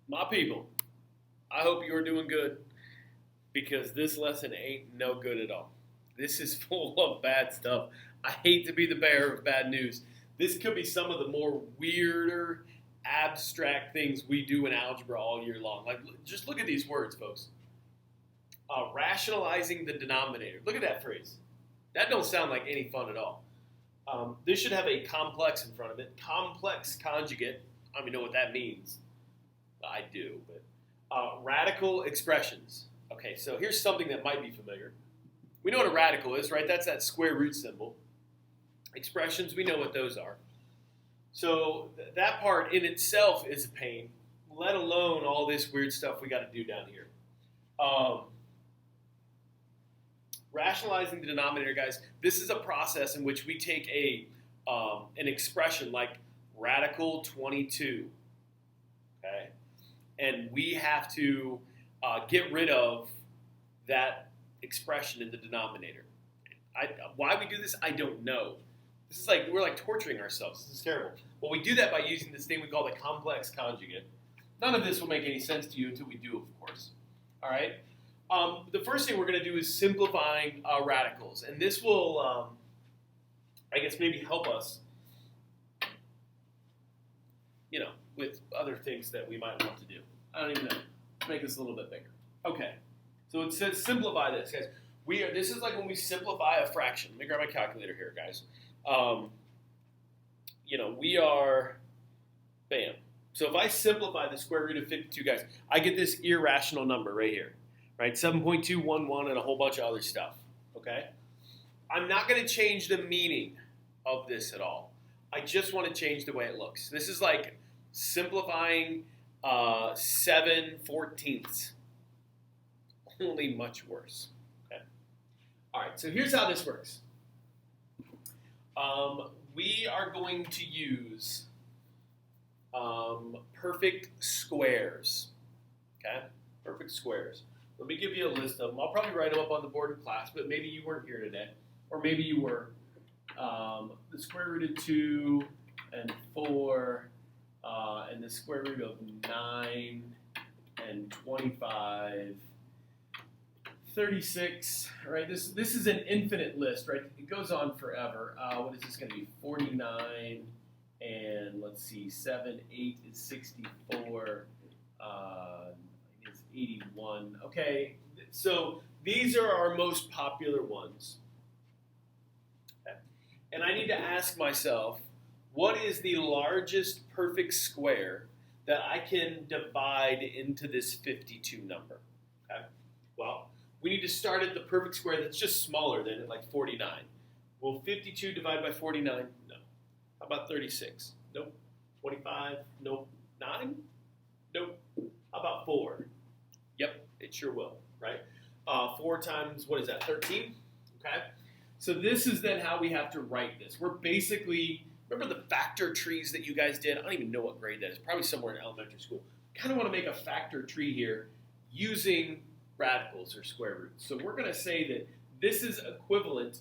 My people, I hope you're doing good because this lesson ain't no good at all. This is full of bad stuff. I hate to be the bearer of bad news. This could be some of the more weirder, abstract things we do in algebra all year long. Like, just look at these words, folks. Rationalizing the denominator. Look at that phrase. That don't sound like any fun at all. This should have a complex in front of it. Complex conjugate. I don't even know what that means. I do, but radical expressions. Okay, so here's something that might be familiar. We know what a radical is, right? That's that square root symbol. Expressions, we know what those are. So that part in itself is a pain, let alone all this weird stuff we got to do down here. Rationalizing the denominator, guys, this is a process in which we take an expression like radical 22, okay? And we have to get rid of that expression in the denominator. Why we do this, I don't know. This is like, we're like torturing ourselves. This is terrible. Well, we do that by using this thing we call the complex conjugate. None of this will make any sense to you until we do, of course. All right? The first thing we're going to do is simplifying radicals. And this will, I guess, maybe help us, with other things that we might want to do. I don't even know. Let's make this a little bit bigger. Okay. So it says simplify this, guys. This is like when we simplify a fraction. Let me grab my calculator here, guys. We are, bam. So if I simplify the square root of 52, guys, I get this irrational number right here, right? 7.211 and a whole bunch of other stuff, okay? I'm not going to change the meaning of this at all. I just want to change the way it looks. This is like simplifying 7/14, only much worse. Okay. All right. So here's how this works. We are going to use perfect squares. Okay. Perfect squares. Let me give you a list of them. I'll probably write them up on the board in class, but maybe you weren't here today, or maybe you were. The square root of 2 and 4. And the square root of 9 and 25, 36, right? This is an infinite list, right? It goes on forever. What is this going to be? 49, and let's see, 7, 8 is 64, is 81. Okay, so these are our most popular ones. Okay. And I need to ask myself, what is the largest perfect square that I can divide into this 52 number? Okay. Well, we need to start at the perfect square that's just smaller than it, like 49. Will 52 divide by 49? No. How about 36? Nope. 25? Nope. 9? Nope. How about 4? Yep, it sure will, right? 4 times, what is that, 13? Okay. So this is then how we have to write this. We're basically... Remember the factor trees that you guys did? I don't even know what grade that is. Probably somewhere in elementary school. Kind of want to make a factor tree here using radicals or square roots. So we're going to say that this is equivalent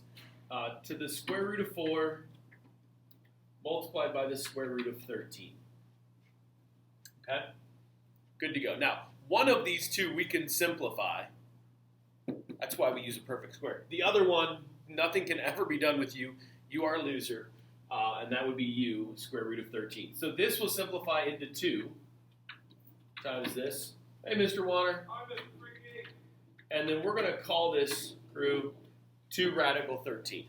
to the square root of 4 multiplied by the square root of 13. Okay? Good to go. Now, one of these two we can simplify. That's why we use a perfect square. The other one, nothing can ever be done with you. You are a loser. And that would be u, square root of 13. So this will simplify into 2 times this. Hey, Mr. Warner. And then we're going to call this group 2 radical 13.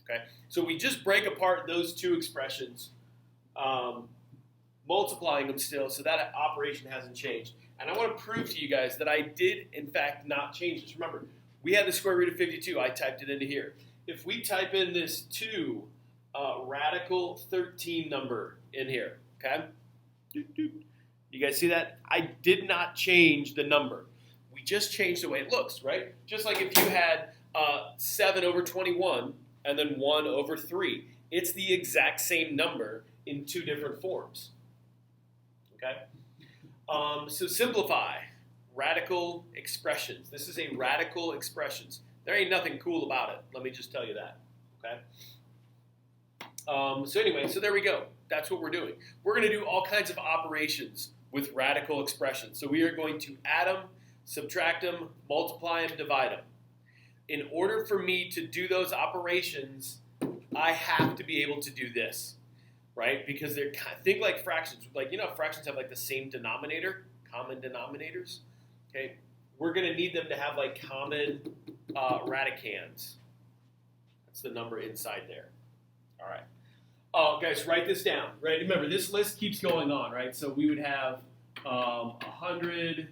Okay? So we just break apart those two expressions, multiplying them still, so that operation hasn't changed. And I want to prove to you guys that I did, in fact, not change this. Remember, we had the square root of 52. I typed it into here. If we type in this 2 radical 13 number in here, okay? You guys see that? I did not change the number. We just changed the way it looks, right? Just like if you had 7 over 21 and then 1 over 3. It's the exact same number in 2 different forms, okay? So simplify. Radical expressions. This is a radical expressions. There ain't nothing cool about it. Let me just tell you that, okay? So anyway, so there we go. That's what we're doing. We're going to do all kinds of operations with radical expressions. So we are going to add them, subtract them, multiply them, divide them. In order for me to do those operations, I have to be able to do this, right? Because they're think like fractions. Like, you know, fractions have like the same denominator, common denominators. Okay, we're going to need them to have like common radicands. That's the number inside there. All right. Oh, guys, write this down, right? Remember, this list keeps going on, right? So we would have 100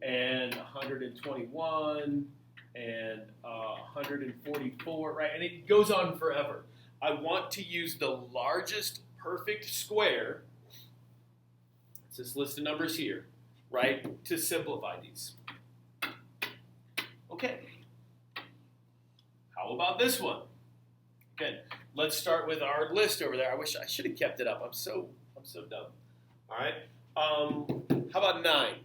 and 121 and 144, right? And it goes on forever. I want to use the largest perfect square, it's this list of numbers here, right, to simplify these. Okay. How about this one? Okay, let's start with our list over there. I wish I should have kept it up. I'm so dumb. All right. How about 9?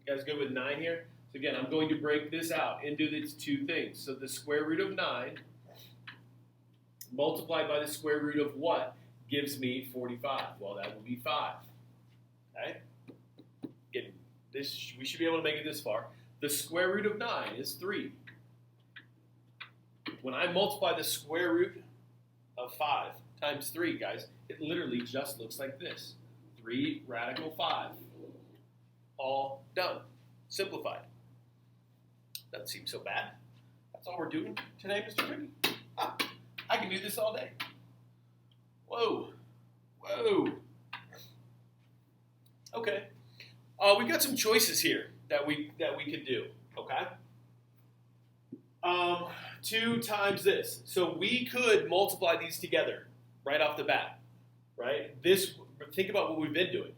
You guys good with 9 here? So again, I'm going to break this out into these two things. So the square root of 9 multiplied by the square root of what gives me 45? Well, that will be 5. Okay. Again, this we should be able to make it this far. The square root of 9 is 3. When I multiply the square root of 5 times 3, guys, it literally just looks like this. 3 radical 5. All done. Simplified. Doesn't seem so bad. That's all we're doing today, Mr. Ricky. I can do this all day. Whoa. Whoa. Okay. We've got some choices here that we could do. Okay. 2 times this. So we could multiply these together right off the bat. Right? Think about what we've been doing.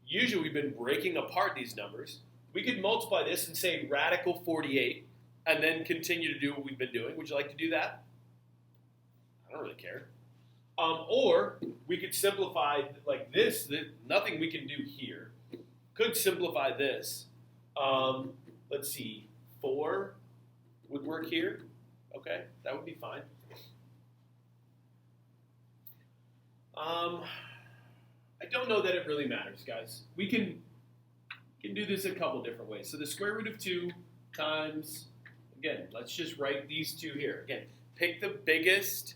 Usually we've been breaking apart these numbers. We could multiply this and say radical 48 and then continue to do what we've been doing. Would you like to do that? I don't really care. Or we could simplify like this. Nothing we can do here. Could simplify this. Let's see. 4 would work here. Okay, that would be fine. I don't know that it really matters, guys. We can do this a couple different ways. So the square root of 2 times, again, let's just write these two here. Again, pick the biggest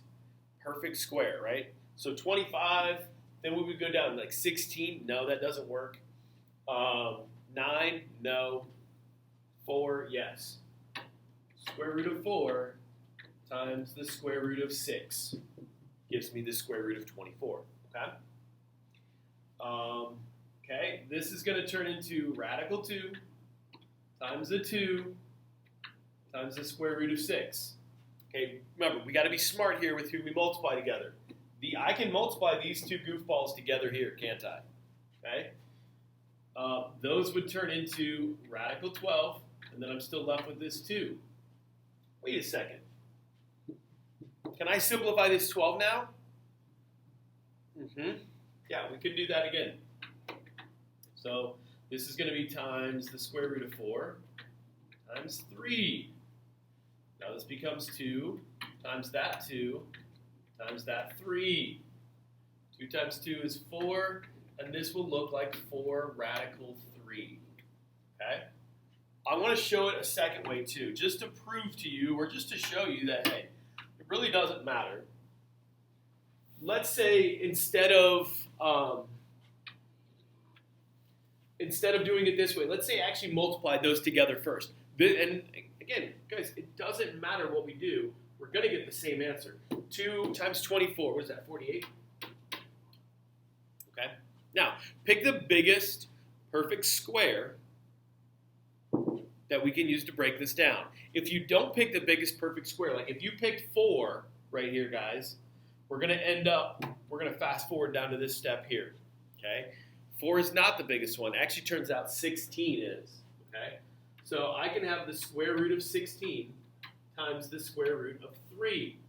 perfect square, right? So 25, then we would go down like 16. No, that doesn't work. 9, no. 4, yes. Square root of 4 times the square root of 6 gives me the square root of 24, okay? Okay, this is going to turn into radical 2 times the 2 times the square root of 6. Okay, remember, we got to be smart here with who we multiply together. I can multiply these two goofballs together here, can't I? Okay? Those would turn into radical 12, and then I'm still left with this 2. Wait a second. Can I simplify this 12 now? Yeah, we could do that again. So this is going to be times the square root of 4 times 3. Now this becomes 2 times that 2 times that 3. 2 times 2 is 4, and this will look like 4 radical 3. Okay? I want to show it a second way too, just to prove to you, or just to show you that, hey, it really doesn't matter. Let's say instead of doing it this way, let's say I actually multiplied those together first. And again, guys, it doesn't matter what we do. We're going to get the same answer. 2 times 24, what is that, 48? Okay. Now, pick the biggest perfect square that we can use to break this down. If you don't pick the biggest perfect square, like if you picked 4 right here, guys, we're going to fast forward down to this step here, okay? 4 is not the biggest one. Actually, turns out 16 is, okay? So I can have the square root of 16 times the square root of 3,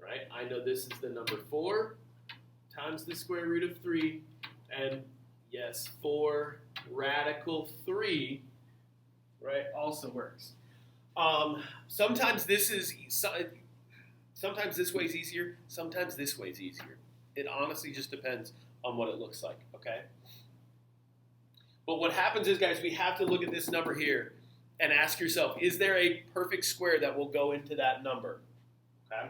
right? I know this is the number 4 times the square root of 3, and yes, 4 radical 3, right, also works. Sometimes this way is easier, sometimes this way is easier. It honestly just depends on what it looks like, okay? But what happens is, guys, we have to look at this number here and ask yourself, is there a perfect square that will go into that number? Okay?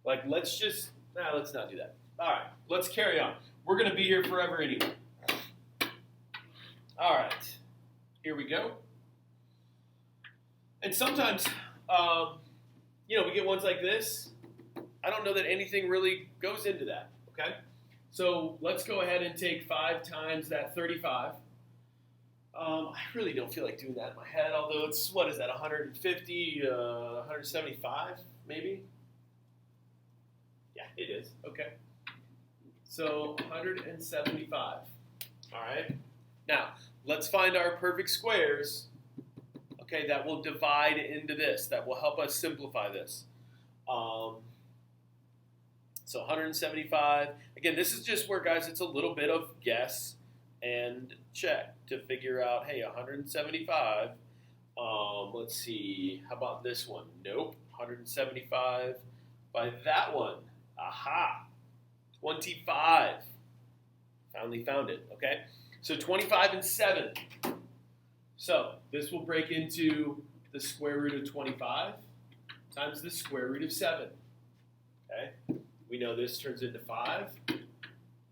Like, let's not do that. All right, let's carry on. We're going to be here forever anyway. All right, here we go. And sometimes, we get ones like this. I don't know that anything really goes into that, okay? So let's go ahead and take 5 times that 35. I really don't feel like doing that in my head, although it's, what is that, 150, 175, maybe? Yeah, it is. Okay. So 175. All right. Now, let's find our perfect squares, okay, that will divide into this, that will help us simplify this. So 175. Again, this is just where, guys, it's a little bit of guess and check to figure out, hey, 175. Let's see. How about this one? Nope. 175 by that one. Aha. 25. Finally found it. Okay. So 25 and 7. So this will break into the square root of 25 times the square root of 7. Okay. We know this turns into 5.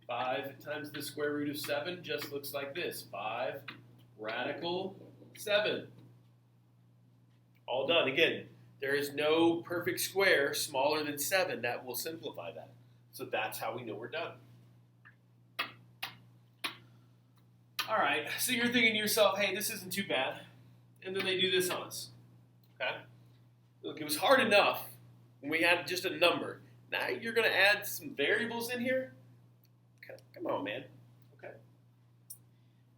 5 times the square root of 7 just looks like this. 5 radical 7. All done. Again, there is no perfect square smaller than 7 that will simplify that. So that's how we know we're done. All right, so you're thinking to yourself, hey, this isn't too bad. And then they do this on us. Okay? Look, it was hard enough when we had just a number. Now you're going to add some variables in here? Okay, come on, man. Okay.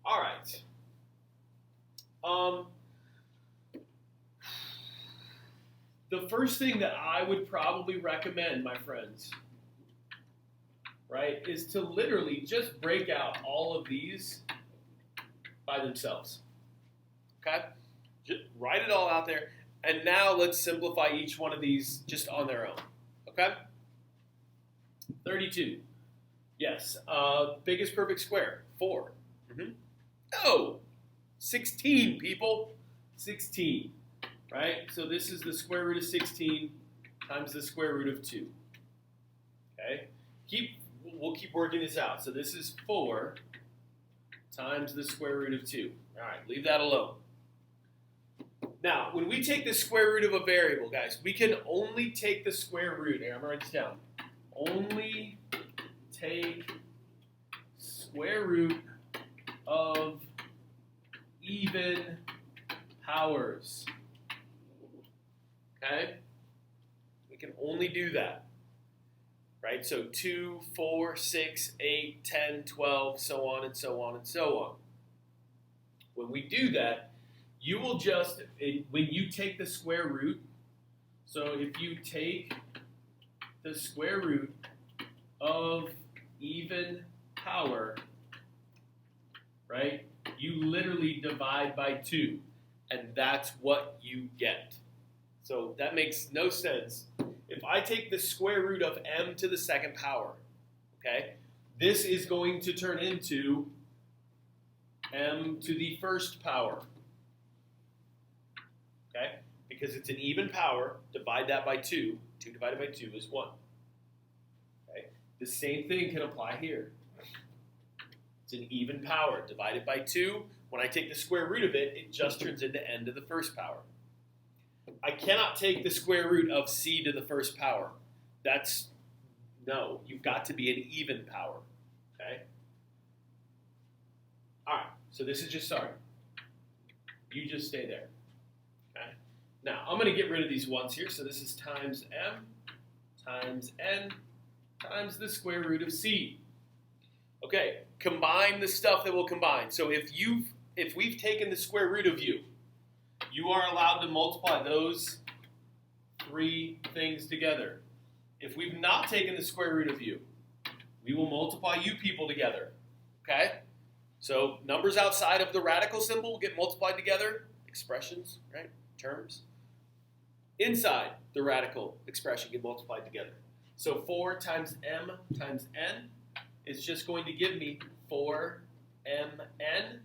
All right. The first thing that I would probably recommend, my friends, right, is to literally just break out all of these by themselves. Okay? Just write it all out there. And now let's simplify each one of these just on their own. Okay? 32. Yes. Biggest perfect square. 4. Mm-hmm. No. 16, people. 16. Right? So this is the square root of 16 times the square root of 2. Okay? We'll keep working this out. So this is 4 times the square root of 2. All right, leave that alone. Now, when we take the square root of a variable, guys, we can only take the square root. Here, I'm going to write this down. Only take square root of even powers. Okay? We can only do that. Right? So 2, 4, 6, 8, 10, 12, so on and so on and so on. When we do that, you will just, when you take the square root, so if you take the square root of even power, right, you literally divide by 2, and that's what you get. So that makes no sense. If I take the square root of m to the second power, okay, this is going to turn into m to the first power, okay, because it's an even power. Divide that by 2. 2 divided by 2 is 1. Okay, the same thing can apply here. It's an even power. Divided by 2. When I take the square root of it, it just turns into n to the first power. I cannot take the square root of c to the first power. No, you've got to be an even power, okay? All right, so this is just, sorry. You just stay there, okay? Now, I'm going to get rid of these ones here, so this is times m times n times the square root of c. Okay, combine the stuff that will combine. So if we've taken the square root of u, you are allowed to multiply those 3 things together. If we've not taken the square root of u, we will multiply you people together. Okay? So numbers outside of the radical symbol will get multiplied together. Expressions, right? Terms. Inside the radical expression get multiplied together. So 4 times m times n is just going to give me 4m mn.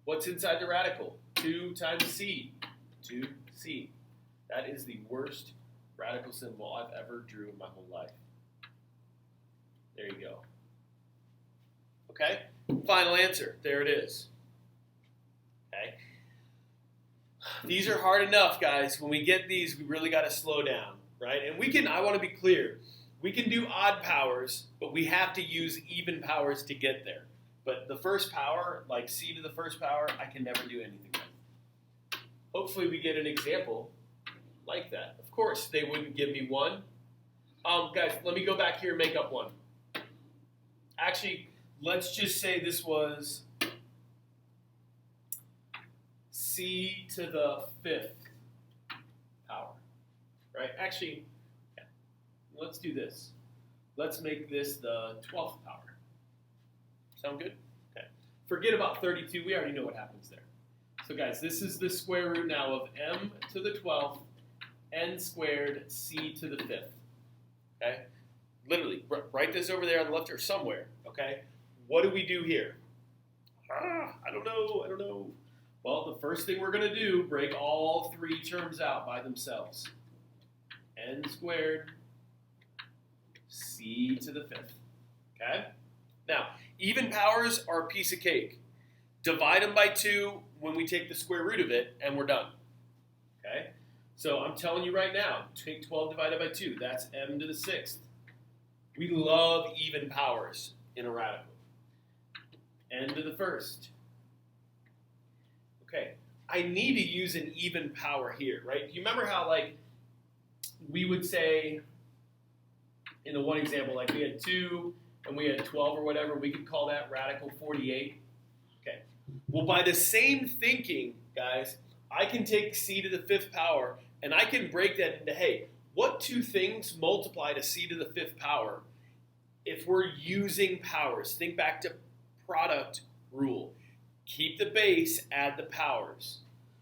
What's inside the radical? 2 times c. 2c. That is the worst radical symbol I've ever drew in my whole life. There you go. Okay? Final answer. There it is. Okay? These are hard enough, guys. When we get these, we really got to slow down, right? And we can, I want to be clear, we can do odd powers, but we have to use even powers to get there. But the first power, like c to the first power, I can never do anything with. Hopefully we get an example like that. Of course, they wouldn't give me one. Guys, let me go back here and make up one. Actually, let's just say this was c to the 5th power, right? Actually, yeah. Let's do this. Let's make this the 12th power. Sound good? Okay. Forget about 32. We already know what happens there. So guys, this is the square root now of m to the 12th, n squared c to the 5th. Okay? Literally, write this over there on the left or somewhere. Okay? What do we do here? I don't know. Well, the first thing we're going to do, break all 3 terms out by themselves. N squared c to the 5th. Okay? Now, even powers are a piece of cake. Divide them by 2 when we take the square root of it, and we're done. Okay? So I'm telling you right now, take 12 divided by 2. That's m to the 6th. We love even powers in a radical. N to the 1st. Okay, I need to use an even power here, right? You remember how, like, we would say, in the one example, like we had 2 and we had 12 or whatever, we could call that radical 48. Okay, well, by the same thinking, guys, I can take c to the 5th power and I can break that into, hey, what 2 things multiply to c to the 5th power if we're using powers? Think back to product rule. Keep the base, add the powers.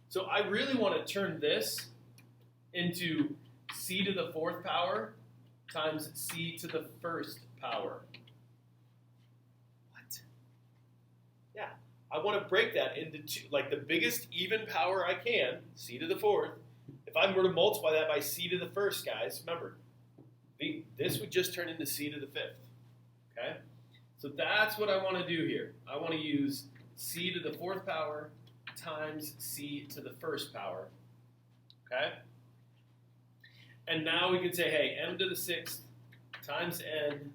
So I really want to turn this into c to the 4th power times c to the 1st power. What? Yeah, I want to break that into 2, like the biggest even power I can, c to the 4th. If I were to multiply that by c to the 1st, guys, remember, this would just turn into c to the 5th. Okay? So that's what I want to do here. I want to use c to the 4th power times c to the 1st power. Okay? And now we can say, hey, m to the 6th times n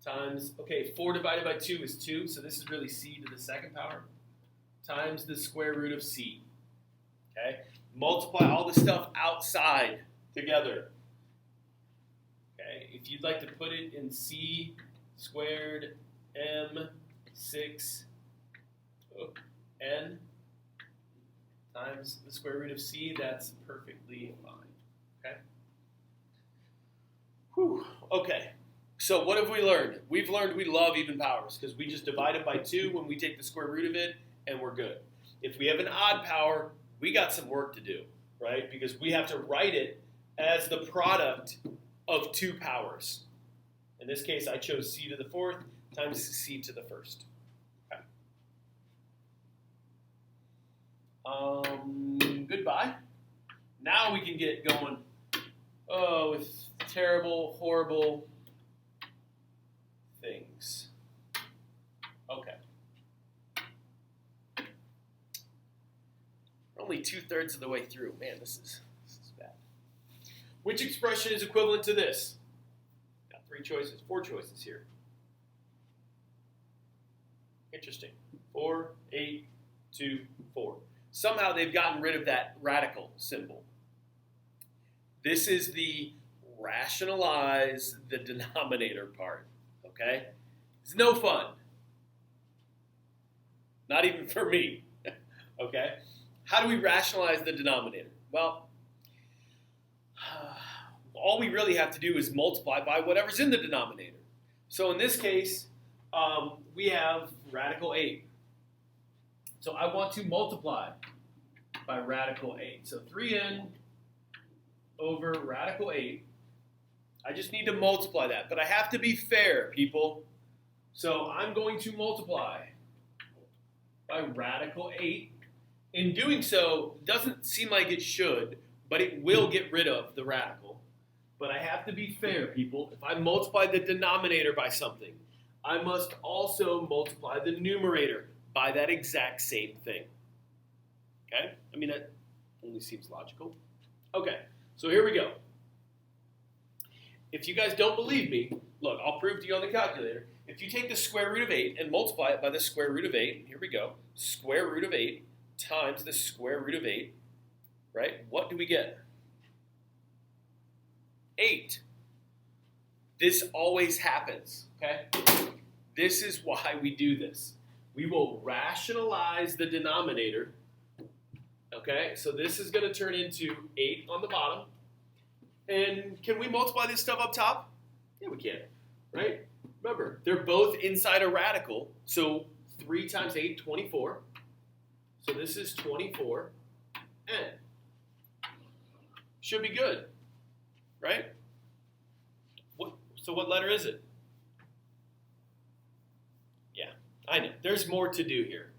times, okay, 4 divided by 2 is 2, so this is really c to the 2nd power, times the square root of c. Okay? Multiply all the stuff outside together. Okay? If you'd like to put it in c squared m 6 n times the square root of c, that's perfectly fine. Okay? Whew. Okay. So what have we learned? We've learned we love even powers because we just divide it by 2 when we take the square root of it, and we're good. If we have an odd power, we got some work to do, right? Because we have to write it as the product of 2 powers. In this case, I chose c to the 4th times c to the 1st. Okay. Goodbye. Now we can get going with terrible, horrible things. Okay. We're only 2/3 of the way through. Man, this is bad. Which expression is equivalent to this? Got 4 choices here. Interesting. 4, 8, 2, 4. Somehow they've gotten rid of that radical symbol. This is the rationalize the denominator part, okay? It's no fun. Not even for me, okay? How do we rationalize the denominator? Well, all we really have to do is multiply by whatever's in the denominator. So in this case, we have radical 8. So I want to multiply by radical 8. So 3n over radical 8. I just need to multiply that. But I have to be fair, people. So I'm going to multiply by radical 8. In doing so, doesn't seem like it should, but it will get rid of the radical. But I have to be fair, people. If I multiply the denominator by something, I must also multiply the numerator by that exact same thing. Okay? I mean, that only seems logical. Okay, so here we go. If you guys don't believe me, look, I'll prove to you on the calculator. If you take the square root of 8 and multiply it by the square root of 8, here we go, square root of 8 times the square root of 8, right? What do we get? 8. This always happens, okay? This is why we do this. We will rationalize the denominator, okay? So this is going to turn into 8 on the bottom. And can we multiply this stuff up top? Yeah, we can, right? Remember, they're both inside a radical. So 3 times 8, 24. So this is 24. And should be good, right? So what letter is it? Yeah, I know. There's more to do here.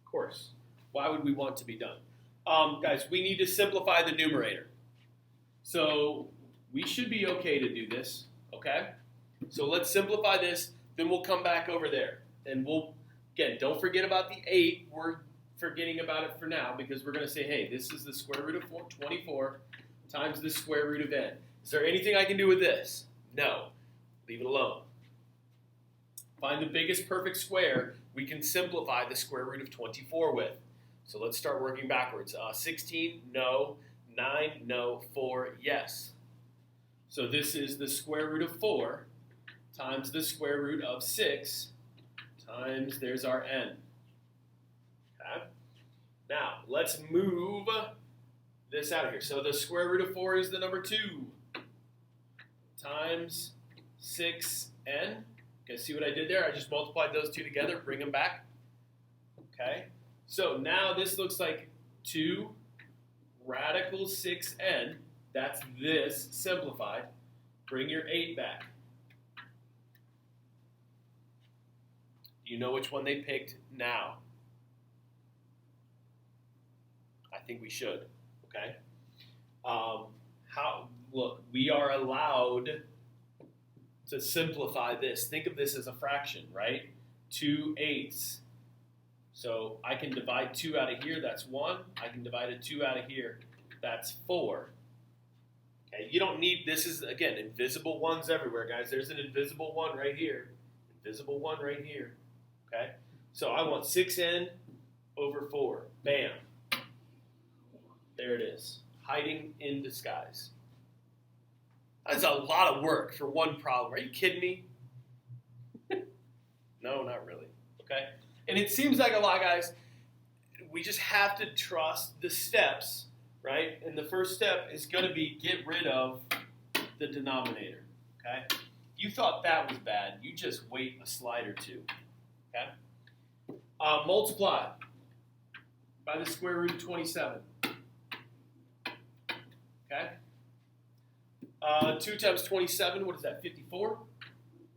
Of course. Why would we want to be done? Guys, we need to simplify the numerator. So we should be okay to do this, okay? So let's simplify this, then we'll come back over there. And we'll, again, don't forget about the 8. We're forgetting about it for now because we're going to say, hey, this is the square root of 24 times the square root of n. Is there anything I can do with this? No. Leave it alone. Find the biggest perfect square we can simplify the square root of 24 with. So let's start working backwards. 16, no. 9, no. 4, yes. So this is the square root of 4 times the square root of 6 times, there's our n. Okay? Now, let's move this out of here. So the square root of 4 is the number 2 times 6n. Okay, see what I did there? I just multiplied those two together, bring them back. Okay, so now this looks like 2 radical 6n. That's this simplified. Bring your 8 back. Do you know which one they picked now? I think we should. Okay. Look, we are allowed to simplify this. Think of this as a fraction, right? 2/8. So I can divide 2 out of here, that's 1. I can divide a 2 out of here, that's 4. Okay, you don't need, this is, again, invisible ones everywhere, guys. There's an invisible 1 right here. Invisible 1 right here. Okay? So I want 6n over 4. Bam. There it is. Hiding in disguise. That's a lot of work for one problem. Are you kidding me? No, not really. Okay? And it seems like a lot, guys. We just have to trust the steps, right? And the first step is going to be get rid of the denominator. Okay? If you thought that was bad, you just wait a slide or two. Okay? Multiply by the square root of 27. Okay? 2 times 27, what is that, 54?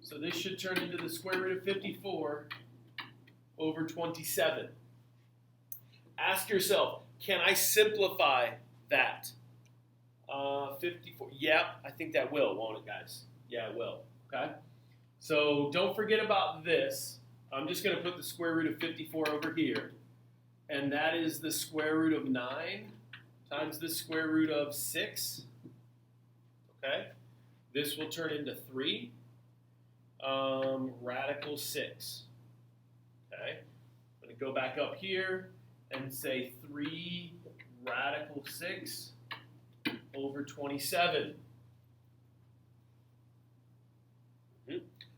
So this should turn into the square root of 54 over 27. Ask yourself, can I simplify that? 54, yeah, I think that will, won't it, guys? Yeah, it will, okay? So don't forget about this. I'm just going to put the square root of 54 over here. And that is the square root of 9 times the square root of 6. Okay? This will turn into 3 radical 6. Okay? I'm going to go back up here and say 3 radical 6 over 27.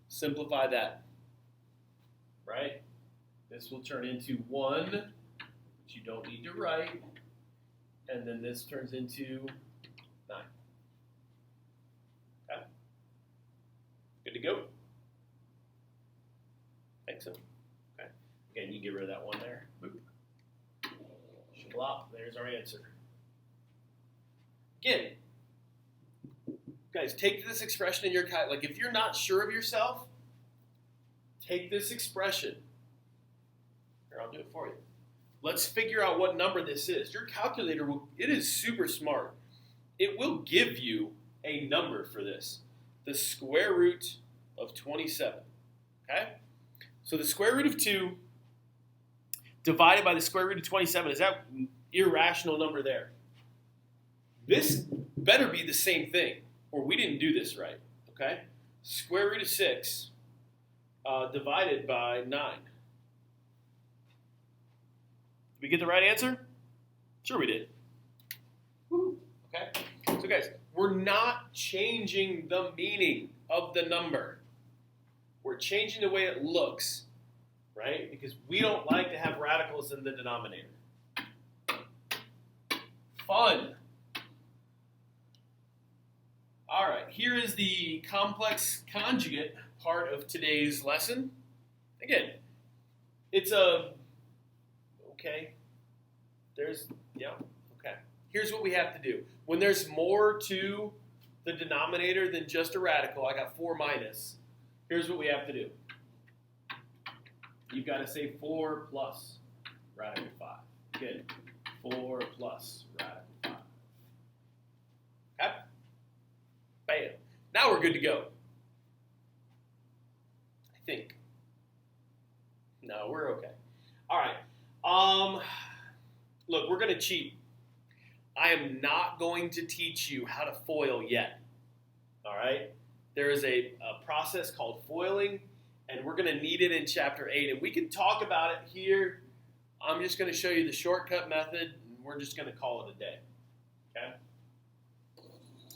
Simplify that. Right? This will turn into 1, which you don't need to write. And then this turns into 9. Okay? Good to go? Think so? Okay. Again, you get rid of that 1 there. Boop. Shlop. There's our answer. Again, guys, take this expression in your like if you're not sure of yourself, take this expression. Here, I'll I'll do it for you. Let's figure out what number this is. Your calculator, it is super smart. It will give you a number for this. The square root of 27. Okay? So the square root of 2 divided by the square root of 27 is that irrational number there. This better be the same thing, or we didn't do this right. Okay? Square root of 6 divided by 9. Did we get the right answer? Sure we did. Woo. Okay? So guys, we're not changing the meaning of the number. We're changing the way it looks, right? Because we don't like to have radicals in the denominator. Fun. All right, here is the complex conjugate part of today's lesson. Again, it's okay. Okay. Here's what we have to do. When there's more to the denominator than just a radical, I got 4 minus. Here's what we have to do. You've got to say 4 plus radical 5. Again, 4 plus radical 5. Okay? Bam. Now we're good to go. I think. No, we're okay. All right. Look, we're going to cheat. I am not going to teach you how to FOIL yet. All right? There is a process called foiling, and we're going to need it in Chapter 8. And we can talk about it here. I'm just going to show you the shortcut method, and we're just going to call it a day. Okay?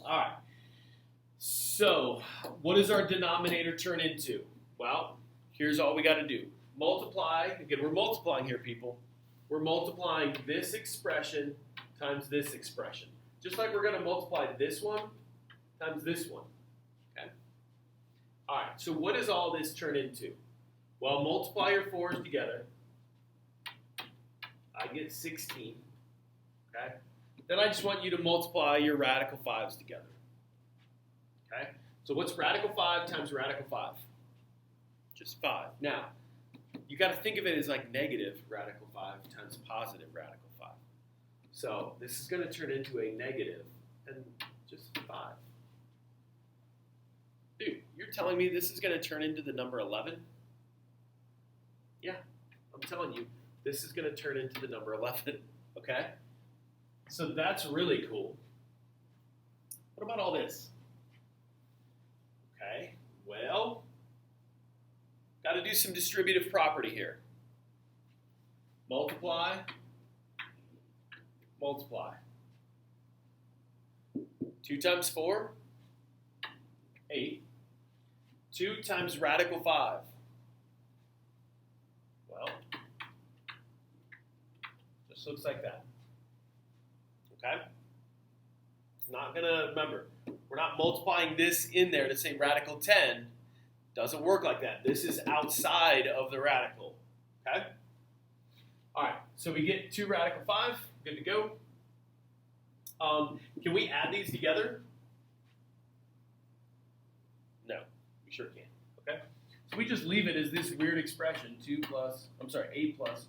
All right. So, what does our denominator turn into? Well, here's all we got to do. Multiply. Again, we're multiplying here, people. We're multiplying this expression times this expression. Just like we're going to multiply this one times this one. Okay? All right, so what does all this turn into? Well, multiply your 4's together. I get 16. Okay? Then I just want you to multiply your radical 5's together. Okay? So what's radical 5 times radical 5? Just 5. Now, you got to think of it as like negative radical 5 times positive radical 5. So this is going to turn into a negative and just 5. Dude, you're telling me this is going to turn into the number 11? Yeah, I'm telling you, this is going to turn into the number 11, okay? So that's really cool. What about all this? Okay, well, got to do some distributive property here. Multiply, multiply. 2 times 4, 8. 2 times radical 5. Well, just looks like that. Okay? It's not going to, remember, we're not multiplying this in there to say radical 10. Doesn't work like that. This is outside of the radical. Okay? All right, so we get 2 radical 5. Good to go. Can we add these together? No, we sure can. Okay? So we just leave it as this weird expression, 8 plus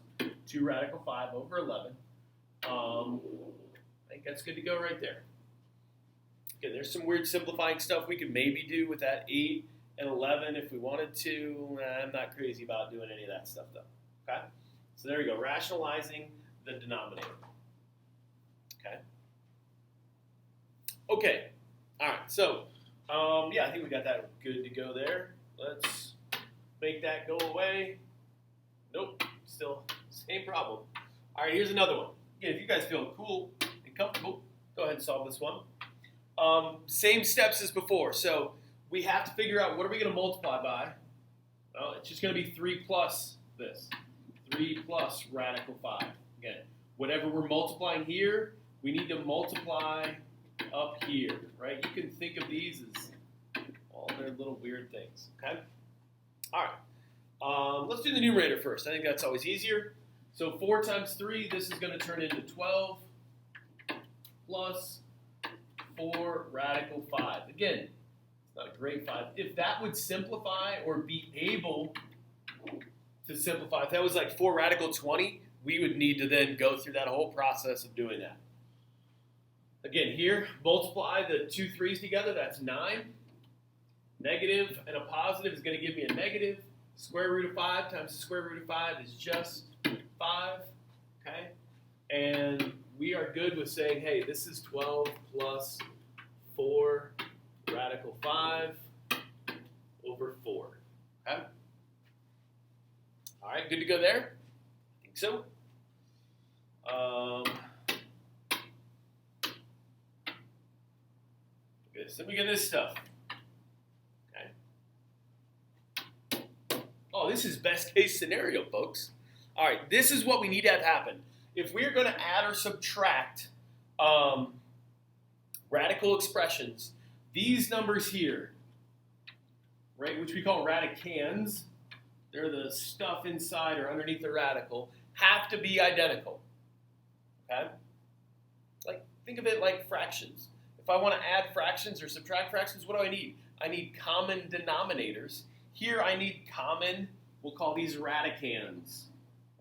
2 radical 5 over 11. I think that's good to go right there. Okay, there's some weird simplifying stuff we could maybe do with that 8 and 11 if we wanted to. I'm not crazy about doing any of that stuff, though. Okay? So there we go, rationalizing the denominator. Okay? Okay. All right, so, yeah, I think we got that good to go there. Let's make that go away. Nope, still same problem. All right, here's another one. Again, if you guys feel cool and comfortable, go ahead and solve this one. Same steps as before. So we have to figure out what are we going to multiply by. Well, it's just going to be 3 plus this. 3 plus radical 5. Again, whatever we're multiplying here, we need to multiply up here, right? You can think of these as all their little weird things, okay? All right, let's do the numerator first. I think that's always easier. So 4 times 3, this is going to turn into 12 plus 4 radical 5. Again, it's not a great 5. If that would simplify or be able to simplify. If that was like 4 radical 20, we would need to then go through that whole process of doing that. Again, here, multiply the 2 3's together, that's 9. Negative and a positive is going to give me a negative. Square root of 5 times the square root of 5 is just 5. Okay? And we are good with saying, hey, this is 12 plus 4 radical 5 over 4. Okay? All right, good to go there? I think so. Good. So let me get this stuff. Okay. Oh, this is best case scenario, folks. All right, this is what we need to have happen. If we're going to add or subtract radical expressions, these numbers here, right, which we call radicands, they're the stuff inside or underneath the radical, have to be identical. Okay? Like, think of it like fractions. If I want to add fractions or subtract fractions, what do I need? I need common denominators. Here I need common, we'll call these radicands.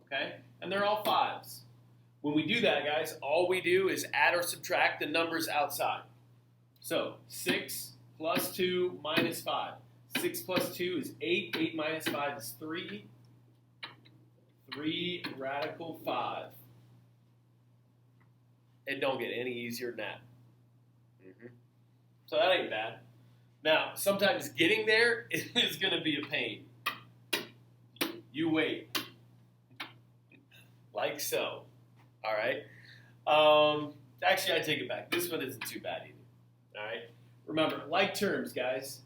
Okay? And they're all 5s. When we do that, guys, all we do is add or subtract the numbers outside. So 6 plus 2 minus 5. 6 plus 2 is 8. 8 minus 5 is 3. 3 radical 5. It don't get any easier than that. So that ain't bad. Now, sometimes getting there is going to be a pain. You wait. Like so. All right? Actually, I take it back. This one isn't too bad either. All right? Remember, like terms, guys.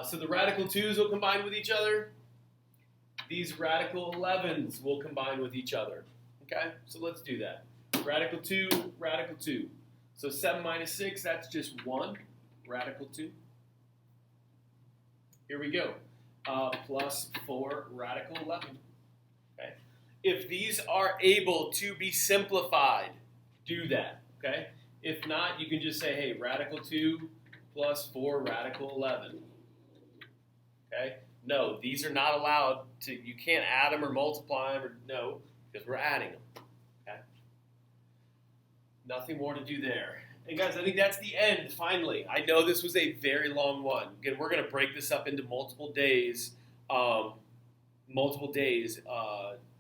So the radical 2's will combine with each other. These radical 11's will combine with each other. Okay? So let's do that. Radical 2, radical 2. So 7 minus 6, that's just 1. Radical 2. Here we go. Plus 4 radical 11. Okay? If these are able to be simplified, do that. Okay? If not, you can just say, hey, radical 2 plus 4 radical 11. Okay? No, these are not allowed to, you can't add them or multiply them, or no, because we're adding them. Okay? Nothing more to do there. And guys, I think that's the end, finally. I know this was a very long one. Again, we're going to break this up into multiple days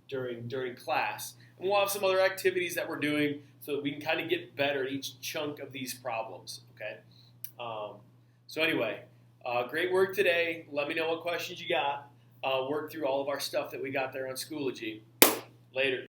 during class. And we'll have some other activities that we're doing so that we can kind of get better at each chunk of these problems, okay? So anyway, great work today. Let me know what questions you got. Work through all of our stuff that we got there on Schoology. Later.